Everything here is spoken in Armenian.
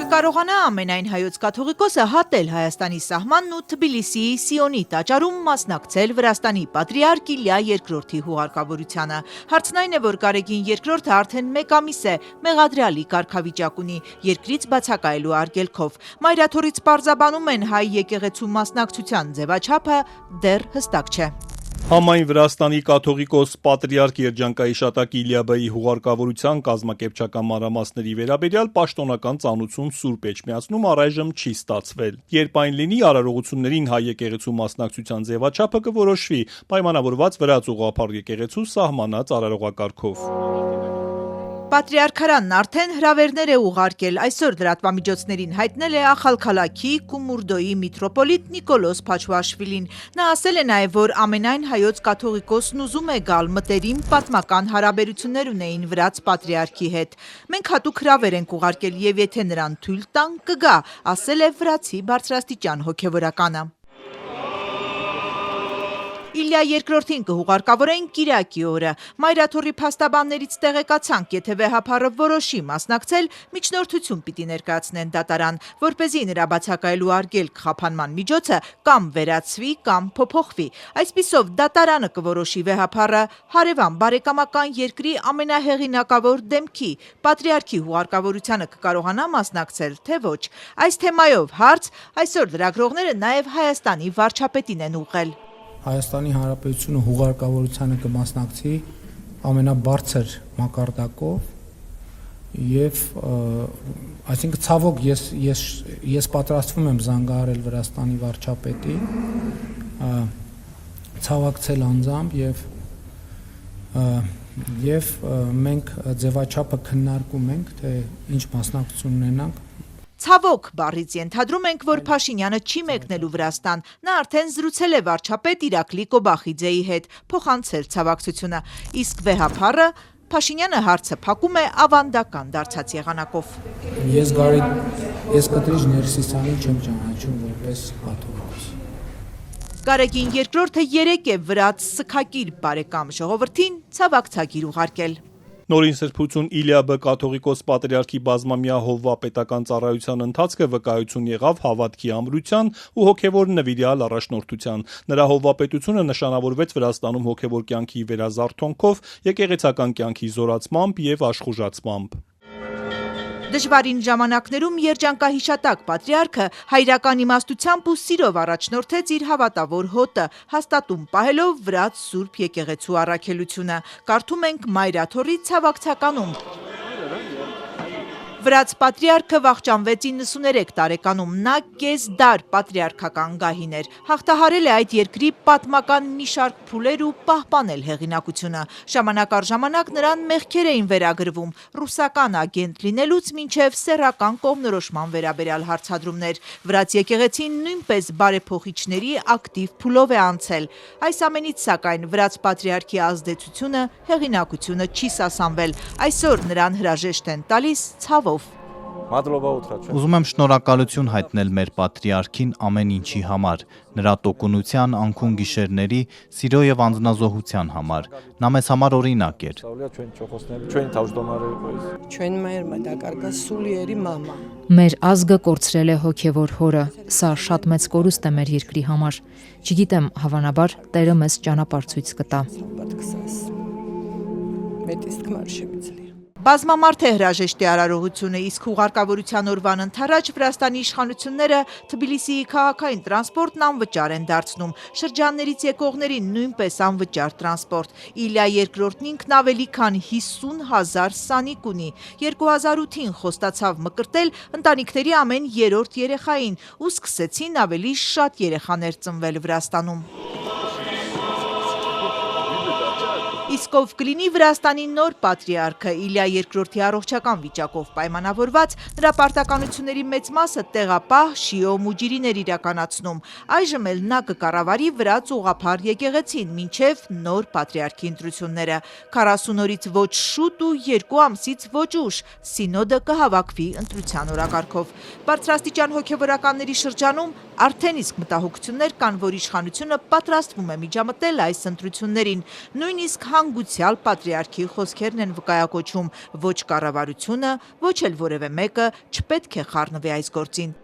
կարողանա ամենայն հայոց կաթողիկոսը հատել Հայաստանի սահմանն ու Թբիլիսիի Սիոնի տաճարում մասնակցել Վրաստանի պատրիարք Իլյա II-ի հուղարկավորությանը։ Հարցն այն է, որ Գարեգին II-ը արդեն մեկ ամիս է մեղադրյալի կարգավիճակ ունի երկրից բացակայելու արգելքով։ Մայրաթորից պարզաբանում են հայ եկեղեցու մասնակցության ձևաչափը դեռ հստակ չէ։ Համայն Վրաստանի կաթողիկոս պատրիարք երջանկայիշատակ Իլյա B-ի հուղարկավորության կազմակերպչական մանրամասների վերաբերյալ պաշտոնական ծանուցում Սուրբ Էջմիածնում առայժմ չի ստացվել։ Երբ այն լինի, արարողություններին հայ եկեղեցու մասնակցության ձևաչափը կորոշվի, պայմանավորված Վրաց ուղղափառ եկեղեցու սահմանած արարողակարգով։ Պատրիարքարանն արդեն հրավերներ է ուղարկել, այսօր լրատվամիջոցներին հայտնել է Ախալքալաքի Կումուրդոյի միտրոպոլիտ Նիկոլոս Փաչուաշվիլին։ Նա ասել է նաև, որ ամենայն հայոց կաթողիկոսն ուզում է գալ մտերիմ պատմական հարաբերություններ ունեին Վրաց պատրիարքի հետ։ Մենք հատուկ հրավեր ենք ուղարկել եւ եթե նրան թույլ տան կգա, ասել է վրացի բարձրաստիճան հոգևորականը։ Իլյա II-ին կհուղարկավորեն Կիրակի օրը։ Մայրաթորի փաստաբաններից տեղեկացանք, եթե վեհափառը որոշի մասնակցել, միջնորդություն պիտի ներկայացնեն դատարան, որպեսզի նրա բացակայելու արգելք խափանման միջոցը կամ վերացվի, կամ փոփոխվի։ Այսպիսով դատարանը կորոշի վեհափառը հարևան բարեկամական երկրի ամենահեղինակավոր դեմքի պատրիարքի հուղարկավորությանը կկարողանա մասնակցել, թե ոչ։ Այս թեմայով հարց այսօր լրագրողները նաև Հայաստանի վարչապետին են ուղղել։ Հայաստանի Հանրապետությունը հուղարկավորությանը կմասնակցի ամենաբարձր մակարդակով եւ այսինքն ցավոք ես պատրաստվում եմ զանգահարել Վրաստանի վարչապետին, ցավակցել անձամբ եւ մենք ձևաչափը քննարկում ենք, թե ինչ մասնակցություն ունենանք։ Ցավոք բառից ենթադրում ենք, որ Փաշինյանը չի մեկնելու Վրաստան։ Նա արդեն զրուցել է վարչապետ Իրակլի Կոբախիձեի հետ, փոխանցել ցավակցությունը։ Իսկ վեհափառը Փաշինյանը հարցը փակում է ավանդական դարձած եղանակով։ Ես կտրիչ Ներսիսյանին չեմ ճանաչում որպես կաթողիկոս։ Գարեգին II-ը երեկ է վրաց սգակիր բարեկամ ժողովրդին ցավակցագիր ուղարկել։ Նորին սրբություն Իլյա B կաթողիկոս պատրիարքի բազմամյա հովվապետական ծառայության ընթացքը վկայություն եղավ հավատքի ամրության ու հոգևոր նվիրյալ առաջնորդության։ Նրա հովվապետությունը նշանավորվեց Վրաստանում հոգևոր կյանքի վերազարթոնքով, եկեղեցական կյանքի զորացմամբ եւ աշխուժացմամբ։ Դժվարին ժամանակներում երջանկահիշատակ պատրիարքը հայրական իմաստությամբ ու սիրով առաջնորդեց իր հավատավոր հոտը, հաստատում պահելով Վրաց Սուրբ եկեղեցու առաքելությունը։ Կարդում ենք Մայրաթորի ցավակցականում։ Վրաց պատրիարքը վախճանվեց 93 տարեկանում, նա կեսդար պատրիարքական գահին էր, հաղթահարել է այդ երկրի պատմական մի շարք փուլեր ու պահպանել հեղինակությունը։ Ժամանակ առ ժամանակ նրան մեղքեր էին վերագրվում, ռուսական ագենտ լինելուց մինչև սեռական կողմնորոշման վերաբերյալ հարցադրումներ։ Վրաց եկեղեցին նույնպես բարեփոխիչների ակտիվ փուլով է անցել։ Այս ամենից սակայն Վրաց պատրիարքի ազդեցությունը, հեղինակությունը չի սասանվել։ Այսօր նրան հրաժեշտ են տալիս ցավով։ Ուզում եմ շնորհակալություն հայտնել մեր պատրիարքին ամեն ինչի համար, նրա տոկունության, անքուն գիշերների, սիրո եւ անձնազոհության համար։ Նա մեզ համար օրինակ էր։ Մեր ազգը կորցրել է հոգևոր հորը, սա շատ մեծ կորուստ է մեր երկրի համար։ Չգիտեմ, հավանաբար Տերը մեզ ճանապարհ ցույց կտա։ Բազմամարդ է հրաժեշտի արարողությունը, իսկ հուղարկավորության օրվան ընթരാճ Վրաստանի իշխանությունները Թբիլիսիի քաղաքային տրանսպորտն անվճար են դարձնում, շրջաններից եկողներին նույնպես անվճար տրանսպորտ։ Իլյա II-ն ինքն ավելի քան 50,000 սանիկ ունի, 2008-ին խոստացավ մկրտել ընտանիքների ամեն երրորդ երեխային ու սկսեցին ավելի շատ երեխաներ ծնվել Վրաստանում։ Իսկ ով կլինի Վրաստանի նոր պատրիարքը Իլյա II-ի առողջական վիճակով պայմանավորված, նրա պարտականությունների մեծ մասը տեղապահ Շիո Մուջիրին էր իրականացնում։ Այժմ էլ նա կկառավարի Վրաց ուղղափառ եկեղեցին մինչև նոր պատրիարքի ընտրությունները։ 40 օրից ոչ շուտ ու 2 ամսից ոչ ուշ սինոդը կհավաքվի ընտրության օրակարգով։ Բարձրաստիճան հոգևորականների շրջանում արդեն իսկ մտահոգություններ կան, որ իշխանությունը պատրաստվում է միջամտել այս ընտրություններին, նույնիսկ հանգուցյալ պատրիարքի խոսքերն են վկայակոչում, ոչ կառավարությունը, ոչ էլ որևէ մեկը չպետք է խառնվի այս գործին։